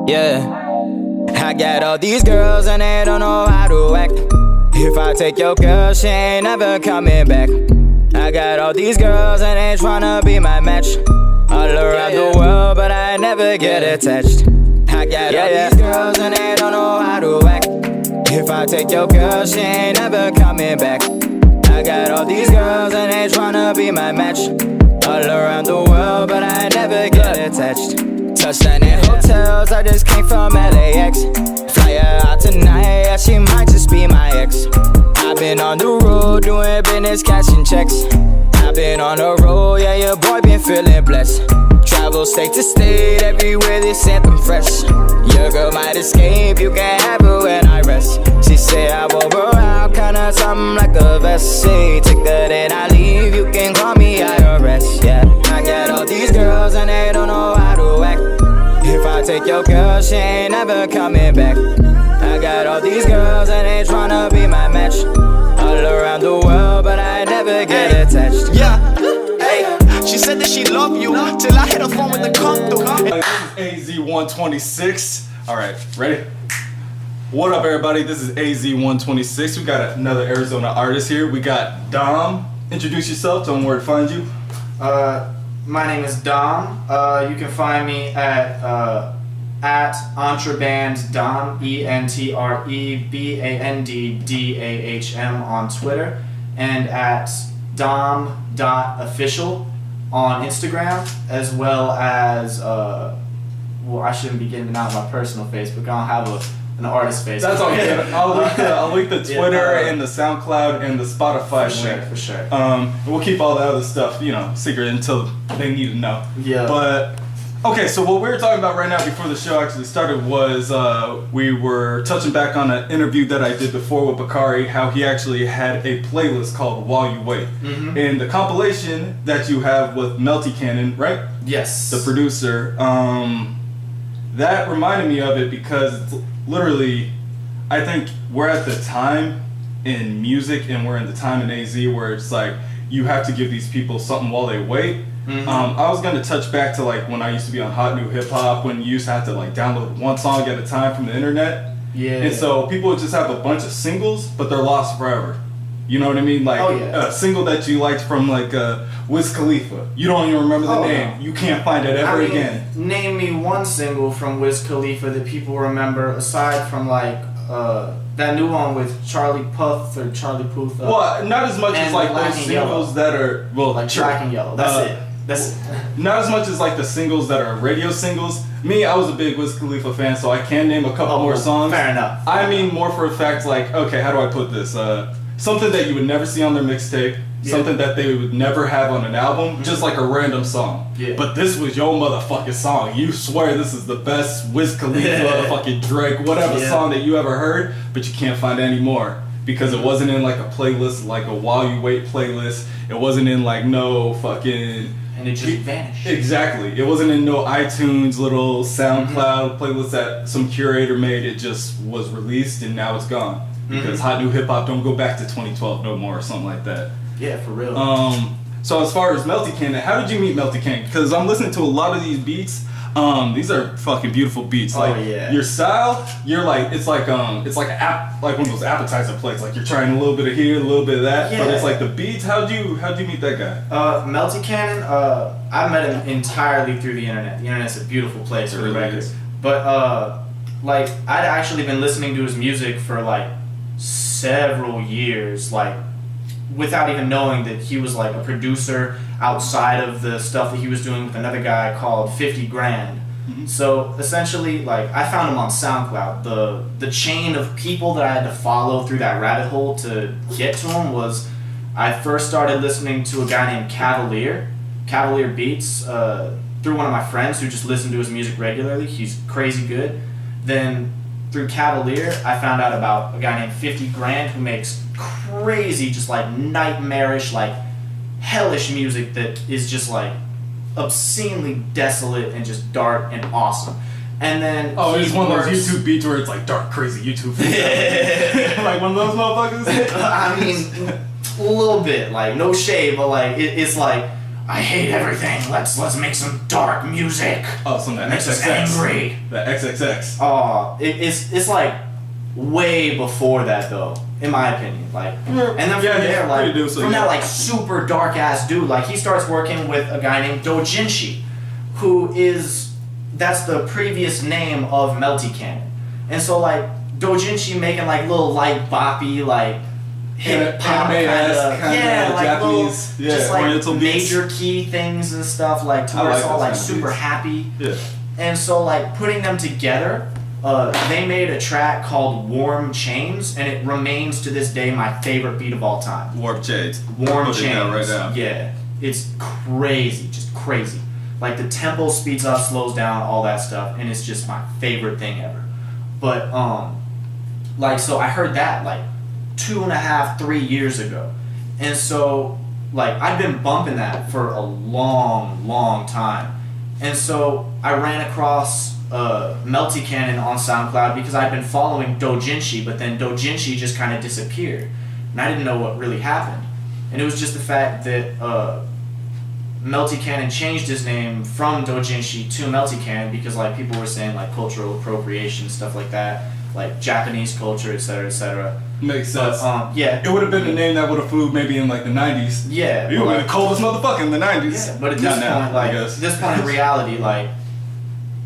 Yeah. I got all these girls and they don't know how to act. If I take your girl, she ain't never coming back. I got all these girls and they tryna be my match. All around the world, but I never get attached. I got all these girls and they don't know how to act. If I take your girl, she ain't never coming back. I got all these girls and they tryna be my match. All around the world, but I never get attached. Touchdown in hotels, I just came from LAX. Fly her out tonight, yeah, she might just be my ex. I've been on the road, doing business, cashing checks. I've been on the road, yeah, your boy been feeling blessed. Travel state to state, everywhere this anthem fresh. Your girl might escape, you can have her when I rest. She said I wore her out, kinda something like a vest. Say, take her then I leave, you can call me IRS, yeah. I got all these girls and they don't know how to act. If I take your girl, she ain't never coming back. I got all these girls and they tryna be my match. All around the world, but I never get attached. Yeah, hey, she said that she love you till I hit her phone with the come through. This is Az126. Alright, ready? What up, everybody? This is Az126. We got another Arizona artist here. We got Dahm. Introduce yourself, tell them where to find you. My name is Dahm. You can find me at Entreband Dahm, ENTREBANDDAHM on Twitter, and at Dahm.official on Instagram, as well as well, I shouldn't be giving out my personal Facebook. I don't have an artist Facebook. That's okay. I'll link the Twitter and the SoundCloud and the Spotify link. For sure. We'll keep all the other stuff, secret until they need to know. Yeah. But okay, so what we were talking about right now before the show actually started was we were touching back on an interview that I did before with Bakari, how he actually had a playlist called While You Wait. Mm-hmm. And the compilation that you have with MeltyCannon, right? Yes. The producer. That reminded me of it because it's literally, I think we're at the time in music and we're in the time in AZ where it's like you have to give these people something while they wait. Mm-hmm. I was gonna touch back to like when I used to be on Hot New Hip Hop, when you used to have to like download one song at a time from the internet. Yeah. And so people would just have a bunch of singles, but they're lost forever. You know what I mean? Like a single that you liked from like Wiz Khalifa. You don't even remember the name. No. You can't find it ever again. Name me one single from Wiz Khalifa that people remember aside from like that new one with Charlie Puth or Charlie Puth. Well, not as much as like those singles that are like Black and Yellow. That's it. That's not as much as like the singles that are radio singles. Me, I was a big Wiz Khalifa fan, so I can name a couple more songs. Fair enough. I mean, more for a fact, like, okay, how do I put this? Something that you would never see on their mixtape, something that they would never have on an album, just like a random song. Yeah. But this was your motherfucking song. You swear this is the best Wiz Khalifa, fucking Drake, whatever song that you ever heard, but you can't find it anymore. Because it wasn't in like a playlist, like a While You Wait playlist. It wasn't in like no fucking... And it just vanished. Exactly. It wasn't in no iTunes little SoundCloud playlist that some curator made. It just was released and now it's gone. Because Hot New Hip Hop don't go back to 2012 no more or something like that. Yeah, for real. So as far as MeltyCannon, how did you meet MeltyCannon? Because I'm listening to a lot of these beats. These are fucking beautiful beats. Like your style, you're like it's like one of those appetizer plates. Like you're trying a little bit of here, a little bit of that. Yeah. But it's like the beats. How'd you meet that guy? MeltyCannon, I met him entirely through the internet. The internet's a beautiful place for records. But like I'd actually been listening to his music for like several years, like without even knowing that he was like a producer outside of the stuff that he was doing with another guy called 50 Grand. Mm-hmm. So essentially, like I found him on SoundCloud. The chain of people that I had to follow through that rabbit hole to get to him was I first started listening to a guy named Cavalier Beats through one of my friends who just listened to his music regularly. He's crazy good. Then through Cavalier, I found out about a guy named 50 Grand who makes crazy, just like nightmarish, like hellish music that is just like obscenely desolate and just dark and awesome. And then it's one of those YouTube beats where it's like dark, crazy YouTube videos. Like like one of those motherfuckers? I mean, a little bit. Like, no shade, but like, it's like, I hate everything. Let's make some dark music. Oh, some that makes us XXX. angry. The XXX. Oh, it's like way before that though, in my opinion. Like, and then from there, like, that like super dark ass dude, like he starts working with a guy named Dojinshi, that's the previous name of MeltyCannon, and so like Dojinshi making like little light boppy like hip hop kind of like Japanese, little, just like Oriental major beats. key things and stuff like to where it's all like super happy. Yeah. And so like putting them together, they made a track called Warm Chains, and it remains to this day my favorite beat of all time. Warm Chains. Warm Chains. Right now. Yeah. It's crazy, just crazy. Like the tempo speeds up, slows down, all that stuff, and it's just my favorite thing ever. But like so I heard that like 2.5, 3 years ago. And so like I've been bumping that for a long time. And so I ran across MeltyCannon on SoundCloud because I'd been following Dojinshi, but then Dojinshi just kind of disappeared. And I didn't know what really happened. And it was just the fact that MeltyCannon changed his name from Dojinshi to MeltyCannon because like people were saying like cultural appropriation, stuff like that, like Japanese culture, etc. Makes sense. Yeah. It would have been the name that would have flew maybe in like the 90s. Yeah. You would have been the coldest motherfucker in the 90s. Yeah, but at this point, like, at this point in reality, like,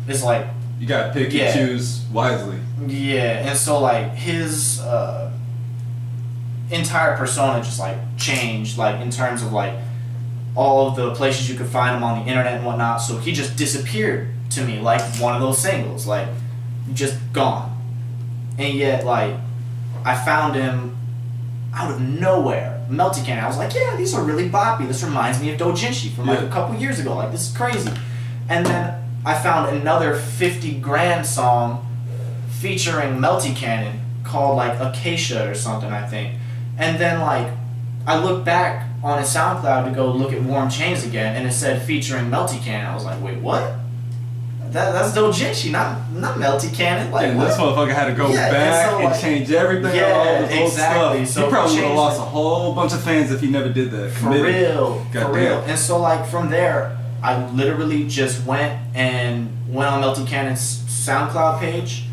it's like... You gotta pick and choose wisely. Yeah, and so, like, his entire persona just, like, changed, like, in terms of, like, all of the places you could find him on the internet and whatnot, so he just disappeared to me, like one of those singles, like, just gone. And yet, like, I found him out of nowhere. MeltyCannon. I was like, yeah, these are really boppy. This reminds me of Dojinshi from like a couple years ago. Like, this is crazy. And then I found another 50 grand song featuring MeltyCannon called like Acacia or something, I think. And then like I looked back on his SoundCloud to go look at Warm Chains again, and it said featuring MeltyCannon. I was like, wait, what? That's Dojinshi, not MeltyCannon. Like, and this motherfucker had to go back and change everything. All this old stuff. So he probably would have lost a whole bunch of fans if he never did that. For real. And so like from there, I literally just went on MeltyCannon's SoundCloud page,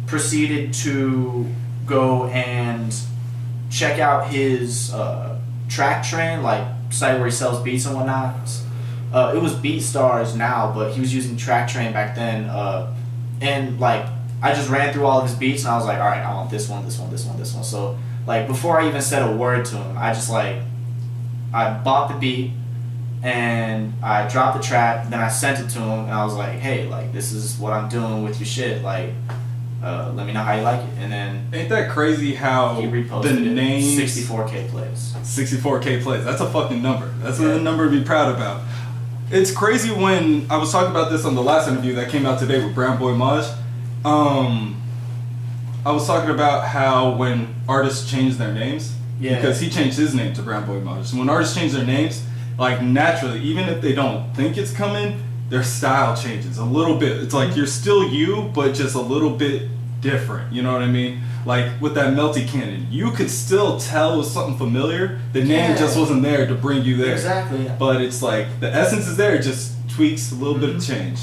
proceeded to go and check out his track train, like site where he sells beats and whatnot. It was BeatStars now, but he was using Track Train back then. And like I just ran through all of his beats, and I was like, all right, I want this one. So like before I even said a word to him, I just like I bought the beat and I dropped the track. Then I sent it to him, and I was like, hey, like this is what I'm doing with your shit. Like let me know how you like it. And then ain't that crazy how he reposted the name 64K plays. 64K plays. That's a fucking number. That's a number to be proud about. It's crazy when I was talking about this on the last interview that came out today with Brown Boy Maj. I was talking about how when artists change their names, because he changed his name to Brown Boy Maj. So when artists change their names, like naturally, even if they don't think it's coming, their style changes a little bit. It's like you're still you, but just a little bit different. You know what I mean? Like with that MeltyCannon, you could still tell it was something familiar. The name just wasn't there to bring you there. Exactly. But it's like the essence is there, it just tweaks a little bit of change.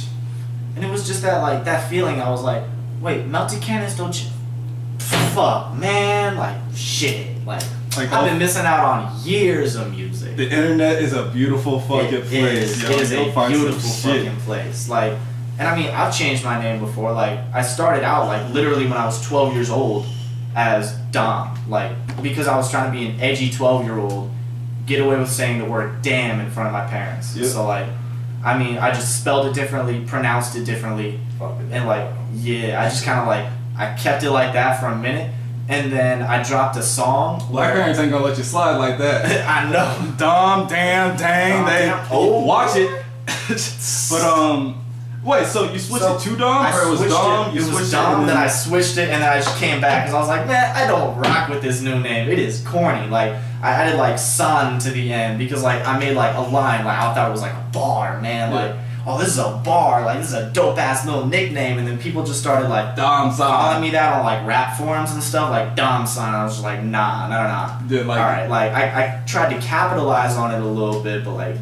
And it was just that like that feeling. I was like, wait, MeltyCannon's don't you? Fuck, man, like shit. Like I've been missing out on years of music. The internet is a beautiful fucking place. It is a beautiful fucking place. Like. And I mean, I've changed my name before. Like, I started out, like, literally when I was 12 years old as Dahm. Like, because I was trying to be an edgy 12-year-old, get away with saying the word damn in front of my parents. Yep. So, like, I mean, I just spelled it differently, pronounced it differently. And, like, I just kind of, like, I kept it like that for a minute. And then I dropped a song. Black parents ain't gonna let you slide like that. I know. Dahm, damn, dang. Oh, watch it. But, wait, so you switched it to Dahm, or it was Dahm? It was Dahm, then I switched it, and then I just came back, because I was like, man, I don't rock with this new name. It is corny. Like, I added, like, son to the end, because, like, I made, like, a line, like, I thought it was, like, a bar, man. Like, oh, this is a bar, like, this is a dope-ass little nickname, and then people just started, like, Dahm calling me that on, like, rap forums and stuff, like, Dahm son. I was just like, nah. Dude, like, alright, like, I tried to capitalize on it a little bit, but, like,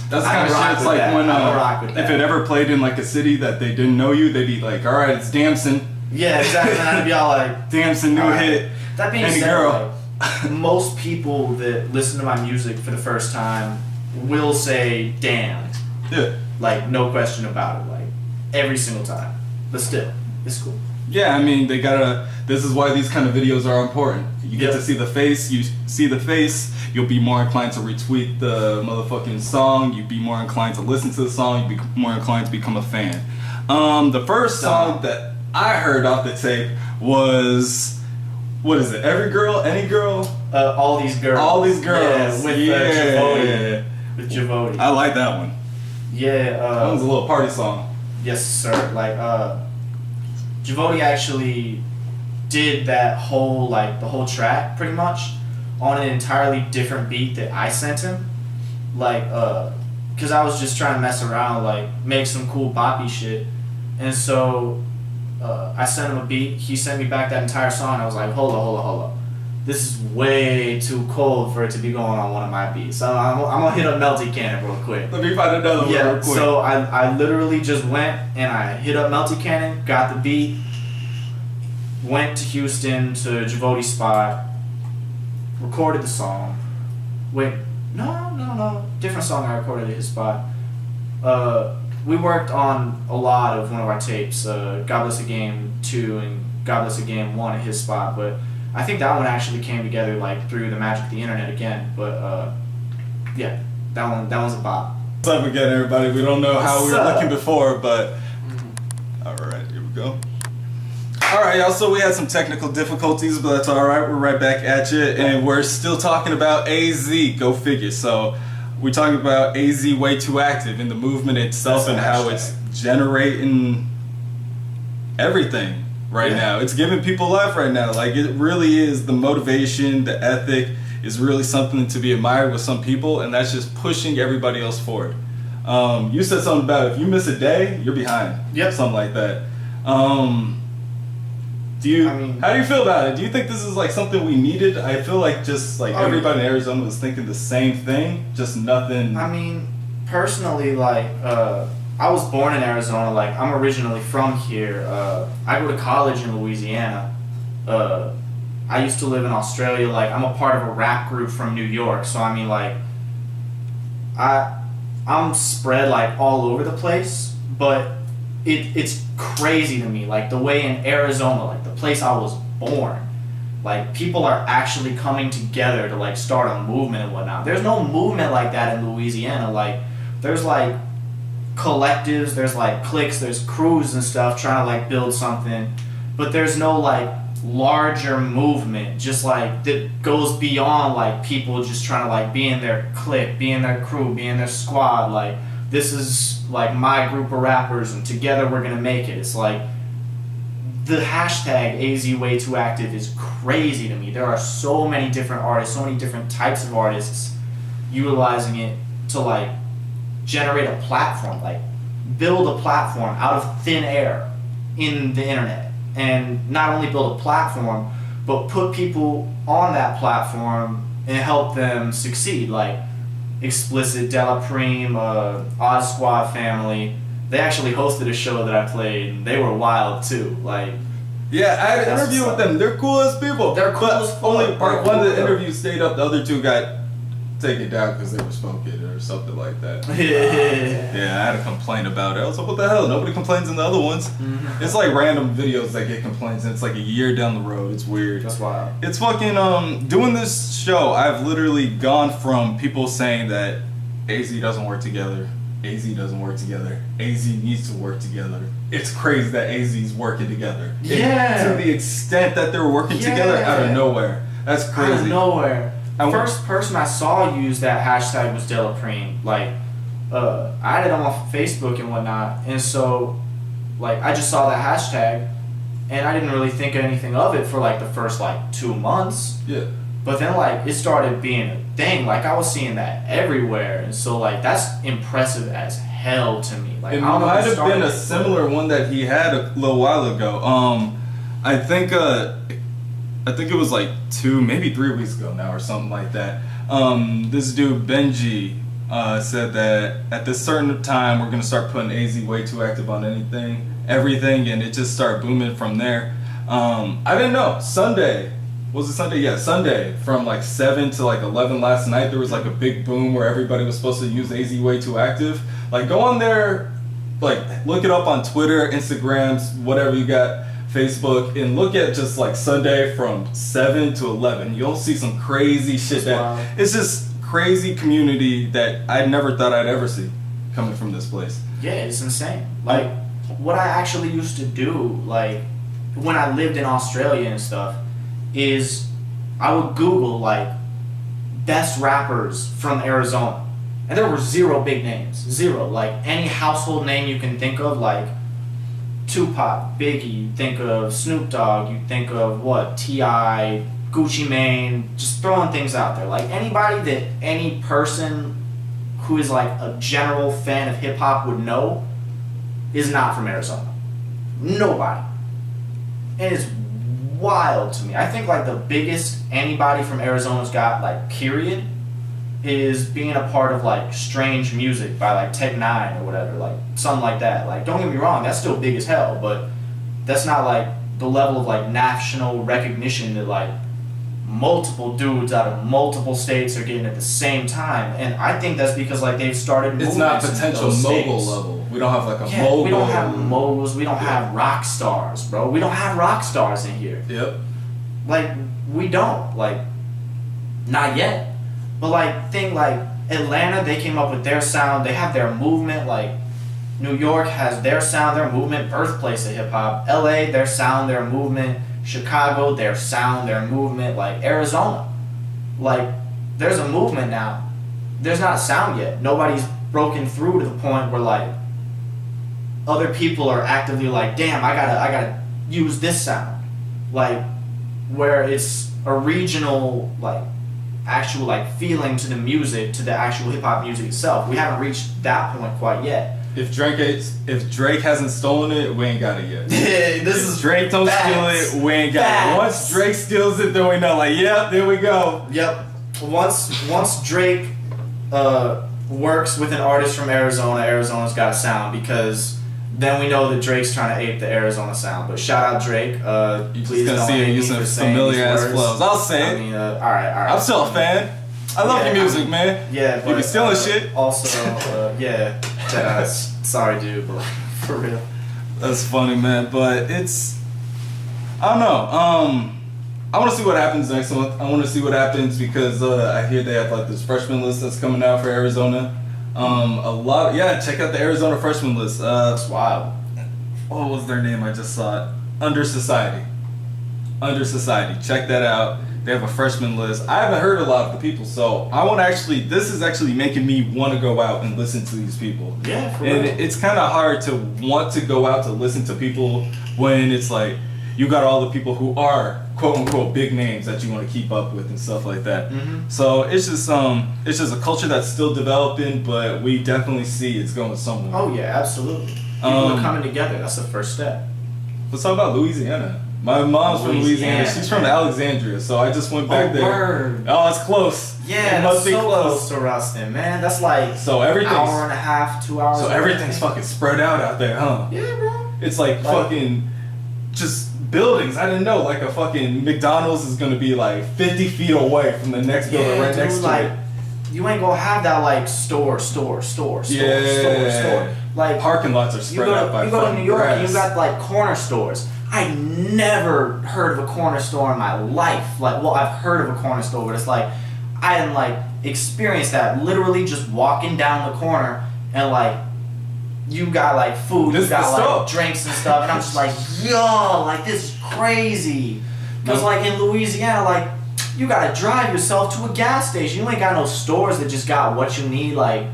that's the kind of shit. It's like when if it ever played in like a city that they didn't know you, they'd be like, all right, it's Damson. Yeah, exactly. And I'd be all like, Damson, new hit. That being Any said, girl. like, most people that listen to my music for the first time will say damn. Yeah. Like, no question about it. Like, every single time. But still, it's cool. Yeah, I mean, they gotta. This is why these kind of videos are important. You get to see the face. You see the face. You'll be more inclined to retweet the motherfucking song. You'd be more inclined to listen to the song. You'd be more inclined to become a fan. The first song that I heard off the tape was, what is it? Every Girl, Any Girl? All These Girls. All These Girls. Yeah, with Javoti. With Javoti. I like that one. Yeah. That was a little party song. Yes, sir. Like, Javoti actually did that whole, like, the whole track pretty much on an entirely different beat that I sent him. Like, because I was just trying to mess around, like, make some cool boppy shit. And so I sent him a beat. He sent me back that entire song. I was like, hold up. This is way too cold for it to be going on one of my beats. So I'm going to hit up MeltyCannon real quick. Let me find another one real quick. So I literally just went and I hit up MeltyCannon, got the beat, went to Houston to Javoti's spot, recorded the song. Wait, no. Different song I recorded at his spot. We worked on a lot of one of our tapes, God Bless a Game 2 and God Bless a Game 1 at his spot, but I think that one actually came together like through the magic of the internet again. But yeah, that one's a bop. What's up again, everybody? We don't know how we were looking before, but alright, here we go. Alright, y'all, so we had some technical difficulties, but that's alright. We're right back at you, and we're still talking about AZ. Go figure. So we're talking about AzWayTooActive and the movement itself and how it's generating everything right now. It's giving people life right now. Like, it really is. The motivation, the ethic is really something to be admired with some people, and that's just pushing everybody else forward. You said something about if you miss a day, you're behind. Yep. Something like that. How do you feel about it? Do you think this is like something we needed? I feel like just like everybody in Arizona was thinking the same thing, just nothing. I mean, personally, like, I was born in Arizona. Like, I'm originally from here. I go to college in Louisiana. I used to live in Australia. Like, I'm a part of a rap group from New York. So, I mean, like, I'm spread, like, all over the place. But it's crazy to me, like, the way in Arizona, like, the place I was born, like, people are actually coming together to, like, start a movement and whatnot. There's no movement like that in Louisiana. Like, there's, like, collectives, there's, like, cliques, there's crews and stuff trying to, like, build something, but there's no, like, larger movement, just, like, that goes beyond, like, people just trying to, like, be in their clique, be in their crew, be in their squad. Like, this is, like, my group of rappers, and together we're gonna make it. It's like, the hashtag AzWayTooActive is crazy to me. There are so many different artists, so many different types of artists utilizing it to, like, generate a platform, like, build a platform out of thin air in the internet. And not only build a platform, but put people on that platform and help them succeed. Like, Explicit, Della Prime, Oz Squad Family. They actually hosted a show that I played, and they were wild too. Like, yeah, I had an interview with them. They're cool as people. They're cool as fuck. Only one of the interviews stayed up. The other two got taken down because they were smoking or something like that. Yeah, I had a complaint about it. I was like, what the hell? Nobody complains in the other ones. Mm-hmm. It's like random videos that get complaints, and it's like a year down the road. It's weird. That's wild. It's fucking, doing this show, I've literally gone from people saying that AZ doesn't work together, AZ doesn't work together, AZ needs to work together. It's crazy that AZ's working together. Yeah. To the extent that they're working together out of nowhere. That's crazy. Out of nowhere. First person I saw use that hashtag was Della Prime. Like, I had it on Facebook and whatnot, and so, like, I just saw that hashtag, and I didn't really think anything of it for, like, the first, like, 2 months. Yeah. But then, like, it started being a thing. Like, I was seeing that everywhere, and so, like, that's impressive as hell to me. Like, It I don't know might who have started been a it, similar one that he had a little while ago. I think it was like 2, maybe 3 weeks ago now or something like that. This dude Benji said that at this certain time we're gonna start putting AzWayTooActive on everything, and it just started booming from there. I didn't know. Sunday. Was it Sunday? Yeah, Sunday from like 7 to like 11 last night. There was like a big boom where everybody was supposed to use AzWayTooActive. Like, go on there, like look it up on Twitter, Instagrams, whatever you got, Facebook, and look at just like Sunday from 7 to 11. You'll see some crazy shit it's just crazy community that I never thought I'd ever see coming from this place. Yeah, it's insane. Like, what I actually used to do, like when I lived in Australia and stuff, is I would Google like best rappers from Arizona, and there were 0 big names, 0. Like any household name you can think of, like Tupac, Biggie, you think of Snoop Dogg, you think of what, T.I., Gucci Mane, just throwing things out there. Like anybody that any person who is like a general fan of hip hop would know is not from Arizona. Nobody. And it's wild to me. I think like the biggest anybody from Arizona's got, like, period, is being a part of like Strange Music by like Tech Nine or whatever, like something like that. Like, don't get me wrong, that's still big as hell, but that's not like the level of like national recognition that like multiple dudes out of multiple states are getting at the same time. And I think that's because like they've started. It's not potential mogul level. We don't have like a mogul. We don't have moguls. We don't have rock stars, bro. We don't have rock stars in here. Yep. Like, we don't. Like, not yet. But like, think like Atlanta, they came up with their sound. They have their movement. Like, New York has their sound, their movement, birthplace of hip hop. LA, their sound, their movement. Chicago, their sound, their movement. Like, Arizona, like, there's a movement now. There's not a sound yet. Nobody's broken through to the point where like other people are actively like, damn, I gotta use this sound. Like, where it's a regional, like, actual like feeling to the music, to the actual hip hop music itself. We haven't reached that point quite yet. If Drake hasn't stolen it, we ain't got it yet. If Drake don't steal it, we ain't got it. Once Drake steals it, then we know, like, yep, there we go. Yep. Once Drake works with an artist from Arizona, Arizona's got a sound, because then we know that Drake's trying to ape the Arizona sound. But shout out Drake. Please don't see him using familiar ass flows. I'll say it. I mean, all right. I'm still a fan. I love your music, man. Yeah, but you be stealing shit. Also, yeah. Sorry, dude, but like, for real. That's funny, man. But it's, I don't know. I want to see what happens next month. I want to see what happens because I hear they have like this freshman list that's coming out for Arizona. Check out the Arizona freshman list. It's wild. What was their name? I just saw it. Under Society. Check that out. They have a freshman list. I haven't heard a lot of the people, so I want to actually. This is actually making me want to go out and listen to these people. Yeah, for and real. It's kind of hard to want to go out to listen to people when it's like you got all the people who are quote unquote big names that you want to keep up with and stuff like that. Mm-hmm. So it's just a culture that's still developing, but we definitely see it's going somewhere. Oh yeah, absolutely. People are coming together. That's the first step. Let's talk about Louisiana. My mom's from Louisiana. She's from Alexandria, so I just went back there. Word. Oh, it's close. Yeah, it must that's be so close to Ruston, man. That's like so everything's hour and a half, 2 hours. So everything's fucking spread out there, huh? Yeah, bro. It's like fucking just buildings. I didn't know like a fucking McDonald's is gonna be like 50 feet away from the next building right next to it. You ain't gonna have that like store. Like parking lots are spread out by. You go to New York grass. and you got like corner stores. I never heard of a corner store in my life. Like, well, I've heard of a corner store, but it's like I hadn't like experienced that. Literally just walking down the corner and like you got like food, you got like drinks and stuff, and I'm just like, yo, like this is crazy. Because like in Louisiana, like you gotta drive yourself to a gas station. You ain't got no stores that just got what you need like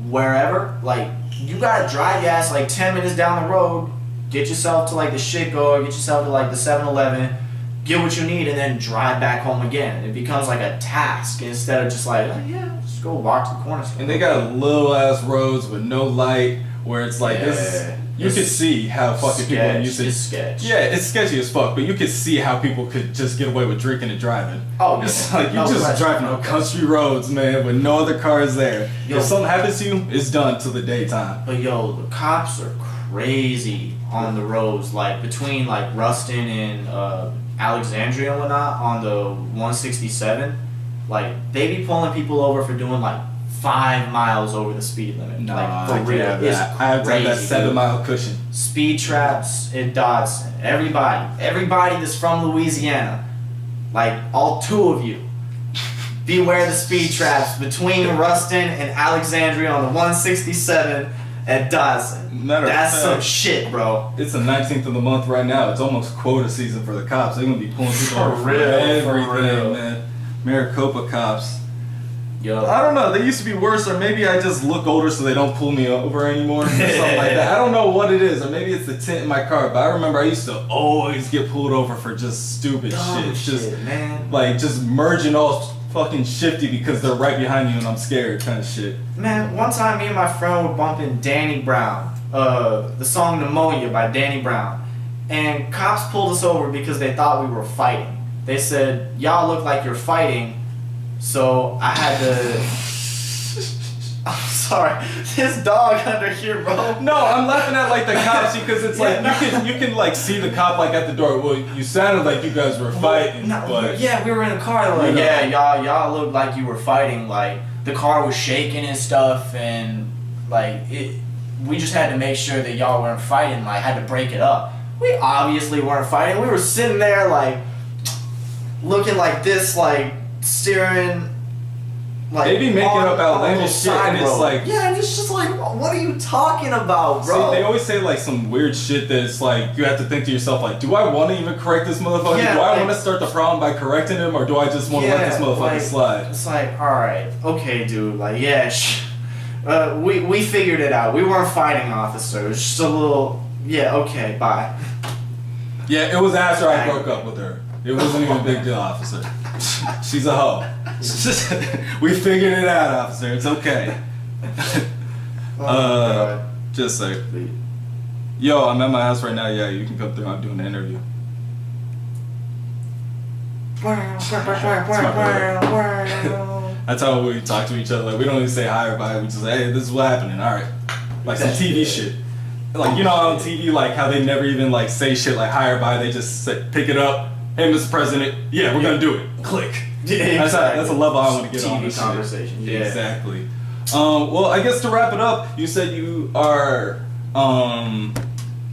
wherever. Like you gotta drive your ass like 10 minutes down the road. Get yourself to like the shit go, get yourself to like the 7-Eleven, get what you need, and then drive back home again. It becomes like a task instead of just like, oh, yeah, just go walk to the corner store. And they got little ass roads with no light, where it's like this. You could see how fucking people use it. It's sketch. Yeah, it's sketchy as fuck, but you could see how people could just get away with drinking and driving. Oh, it's like you just driving on country roads, man, with no other cars there. Yo, if something happens to you, it's done till the daytime. But yo, the cops are crazy on the roads, like between like Ruston and Alexandria and whatnot on the 167. Like they be pulling people over for doing like 5 miles over the speed limit. Nah, like for I real. have It's that. I have crazy, that 7-mile cushion. Speed traps in Dodson. Everybody that's from Louisiana, like all 2 of you, beware the speed traps between Ruston and Alexandria on the 167 at Dodson. That's some shit, bro. It's the 19th of the month right now. It's almost quota season for the cops. They're gonna be pulling people over for everything, man. Maricopa cops. Yo. I don't know. They used to be worse, or maybe I just look older so they don't pull me over anymore, or something like that. I don't know what it is, or maybe it's the tint in my car. But I remember I used to always get pulled over for just stupid shit. Just man. Like just merging all fucking shifty because they're right behind you and I'm scared, kind of shit. Man, one time me and my friend were bumping Danny Brown, the song "Pneumonia" by Danny Brown, and cops pulled us over because they thought we were fighting. They said, "Y'all look like you're fighting." So I had to. I'm sorry, this dog under here, bro. No, I'm laughing at like the cops because it's like you can like see the cop like at the door. Well, you sounded like you guys were fighting, but yeah, we were in a car. They were like, yeah, y'all looked like you were fighting. Like the car was shaking and stuff, and like it. We just had to make sure that y'all weren't fighting. Like had to break it up. We obviously weren't fighting. We were sitting there like looking like this, like. Steering, like they be making up outlandish shit, and it's like it's just like, what are you talking about, bro? See, they always say like some weird shit that it's like you have to think to yourself like, do I want to even correct this motherfucker? Yeah, do I want to start the problem by correcting him, or do I just want to let this motherfucker slide? It's like, all right, okay, dude, like we figured it out. We weren't fighting, officer. It was just a little, okay, bye. Yeah, it was after I broke up with her. It wasn't even a big deal, officer. She's a hoe. We figured it out, officer. It's okay. Just say, yo, I'm at my house right now. Yeah, you can come through. I'm doing the interview. That's how we talk to each other. Like we don't even say hi or bye. We just say, hey, this is what happening. All right, like some TV shit. Like you know on TV, like how they never even like say shit like hi or bye. They just say, pick it up. Hey, Mr. President. Yeah, we're gonna do it. Click. Yeah, exactly. That's a level I want to get on this conversation. Shit. Yeah, exactly. Well, I guess to wrap it up, you said you are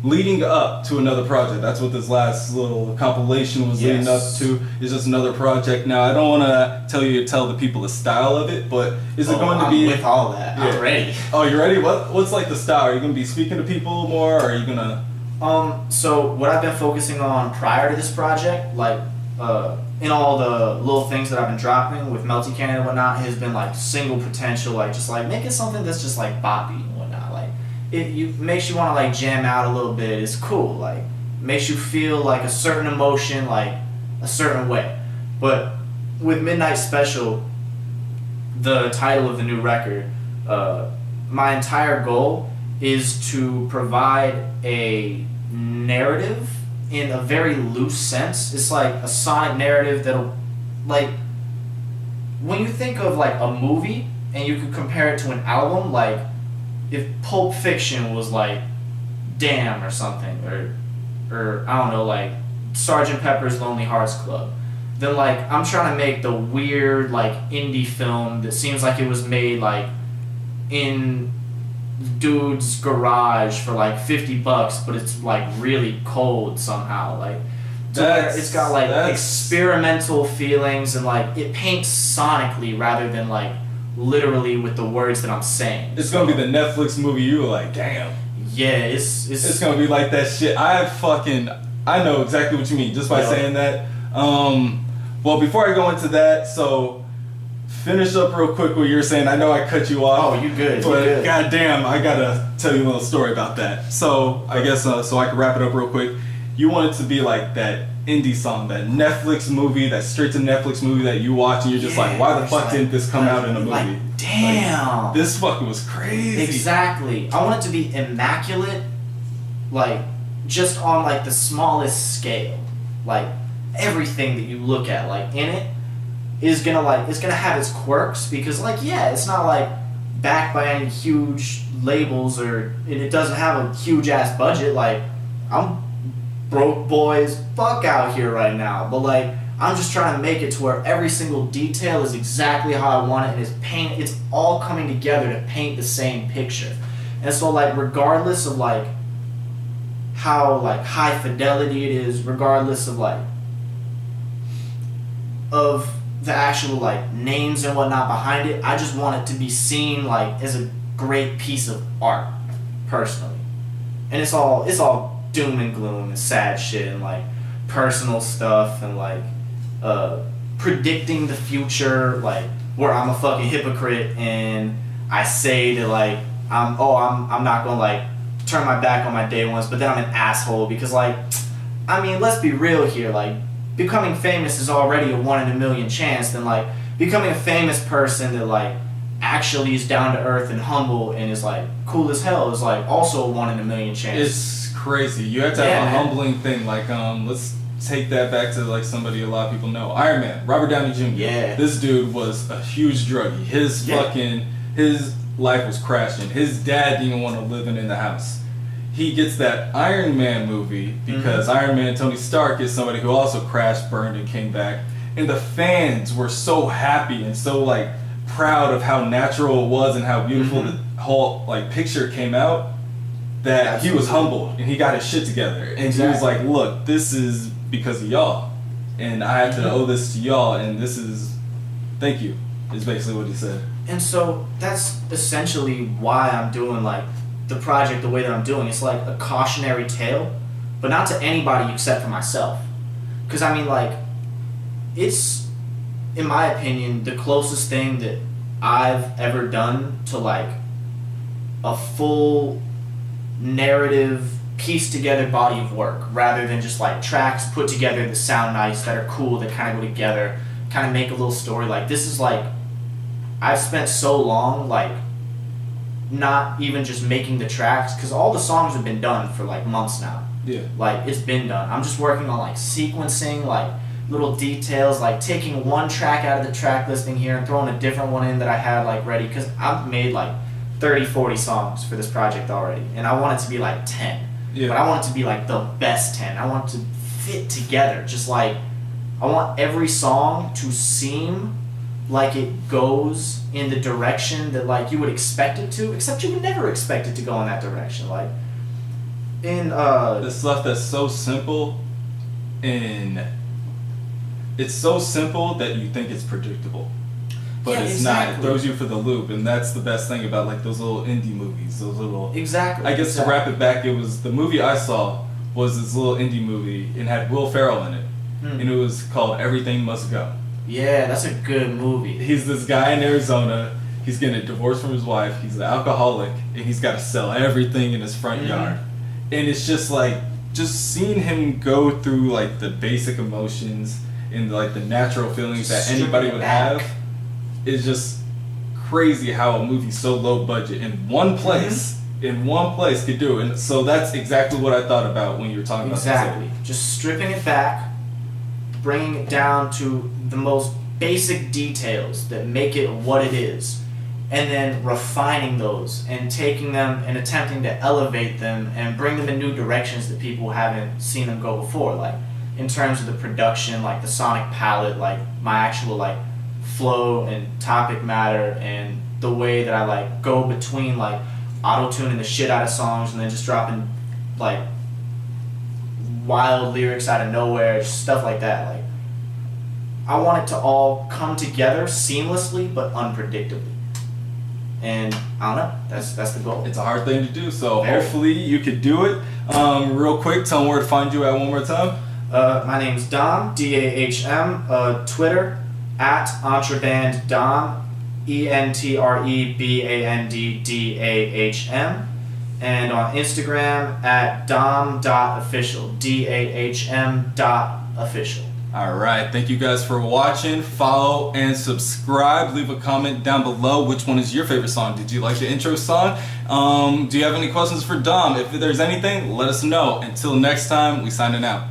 leading up to another project. That's what this last little compilation was leading up to. It's just another project. Now, I don't want to tell the people the style of it, but is it going to be with all that? Yeah. I'm ready. Oh, you ready? What's like the style? Are you going to be speaking to people more, or are you gonna? So what I've been focusing on prior to this project, like in all the little things that I've been dropping with MeltyCannon and whatnot, has been like single potential, like just like making something that's just like boppy and whatnot. Like it makes you want to like jam out a little bit. It's cool. Like makes you feel like a certain emotion, like a certain way. But with Midnight Special, the title of the new record, my entire goal is to provide a narrative in a very loose sense. It's like a sonic narrative that'll, like, when you think of like a movie and you could compare it to an album, like if Pulp Fiction was like Dahm or something, or I don't know, like Sgt. Pepper's Lonely Hearts Club, then like I'm trying to make the weird like indie film that seems like it was made like in dude's garage for like $50, but it's like really cold somehow. Like it's got like experimental feelings and like it paints sonically rather than like literally with the words that I'm saying. It's gonna be the Netflix movie you were like, damn. Yeah, it's gonna be like that shit. I know exactly what you mean just by saying that. Well, before I go into that, so finish up real quick what you're saying. I know I cut you off. Oh, you good. But goddamn, I gotta tell you a little story about that. So I guess so I can wrap it up real quick. You want it to be like that indie song, that Netflix movie, that straight to Netflix movie that you watch and you're just like, why the fuck didn't this come out in a movie? Like, damn. Like, this fucking was crazy. Exactly. I want it to be immaculate, like, just on, like, the smallest scale. Like, everything that you look at, like, in it is gonna, like, it's gonna have its quirks because, like, yeah, it's not, like, backed by any huge labels and it doesn't have a huge-ass budget. Like, I'm broke boys fuck out here right now, but, like, I'm just trying to make it to where every single detail is exactly how I want it, and it's all coming together to paint the same picture. And so, like, regardless of, like, how, like, high fidelity it is, regardless of, like, of the actual, like, names and whatnot behind it, I just want it to be seen, like, as a great piece of art, personally. And it's all doom and gloom and sad shit and, like, personal stuff and, like, predicting the future, like, where I'm a fucking hypocrite and I say that, like, I'm not gonna, like, turn my back on my day ones, but then I'm an asshole because, like, I mean, let's be real here, like, becoming famous is already a 1 in a million chance, then, like, becoming a famous person that, like, actually is down to earth and humble and is, like, cool as hell is, like, also a 1 in a million chance. It's crazy. You have to have a humbling thing, like, let's take that back to, like, somebody a lot of people know. Iron Man, Robert Downey Jr. Yeah. This dude was a huge druggie. His life was crashing. His dad didn't want to live in the house. He gets that Iron Man movie because Iron Man, Tony Stark, is somebody who also crashed, burned, and came back. And the fans were so happy and so, like, proud of how natural it was and how beautiful the whole, like, picture came out that he was humbled and he got his shit together. And he was like, look, this is because of y'all. And I have to owe this to y'all, and this is, thank you, is basically what he said. And so that's essentially why I'm doing, like, the project the way that I'm doing. It's like a cautionary tale, but not to anybody except for myself. Because, I mean, like, it's, in my opinion, the closest thing that I've ever done to, like, a full narrative, pieced together body of work, rather than just, like, tracks put together that sound nice, that are cool, that kind of go together, kind of make a little story. Like, this is, like, I've spent so long, like, not even just making the tracks, because all the songs have been done for, like, months now. Yeah. Like, it's been done. I'm just working on, like, sequencing, like, little details, like, taking one track out of the track listing here and throwing a different one in that I had, like, ready, because I've made, like, 30, 40 songs for this project already, and I want it to be, like, 10. Yeah. But I want it to be, like, the best 10. I want it to fit together. Just, like, I want every song to seem like it goes in the direction that, like, you would expect it to, except you would never expect it to go in that direction. Like, in the stuff that's so simple, and it's so simple that you think it's predictable, but it's not. It throws you for the loop, and that's the best thing about, like, those little indie movies, those little. Exactly. I guess to wrap it back, it was the movie I saw was this little indie movie and had Will Ferrell in it, and it was called Everything Must Go. Yeah, that's a good movie. He's this guy in Arizona. He's getting a divorce from his wife. He's an alcoholic, and he's got to sell everything in his front yard. And it's just like, just seeing him go through, like, the basic emotions and, like, the natural feelings that anybody would have is just crazy how a movie so low budget in one place could do it. And so that's exactly what I thought about when you were talking about this. Exactly. Just stripping it back, bringing it down to the most basic details that make it what it is, and then refining those and taking them and attempting to elevate them and bring them in new directions that people haven't seen them go before, like in terms of the production, like the sonic palette, like my actual, like, flow and topic matter, and the way that I, like, go between, like, auto-tuning the shit out of songs and then just dropping, like, wild lyrics out of nowhere, just stuff like that. Like, I want it to all come together seamlessly but unpredictably. And I don't know, that's the goal. It's a hard thing to do, so hopefully you could do it. Real quick, tell them where to find you at one more time. My name's Dahm, D-A-H-M, Twitter, at EntreBandDahm, EntreBandDahm, and on Instagram at Dahm.official, DAHM Official. All right, thank you guys for watching. Follow and subscribe. Leave a comment down below. Which one is your favorite song? Did you like the intro song? Do you have any questions for Dahm? If there's anything, let us know. Until next time, we signing out.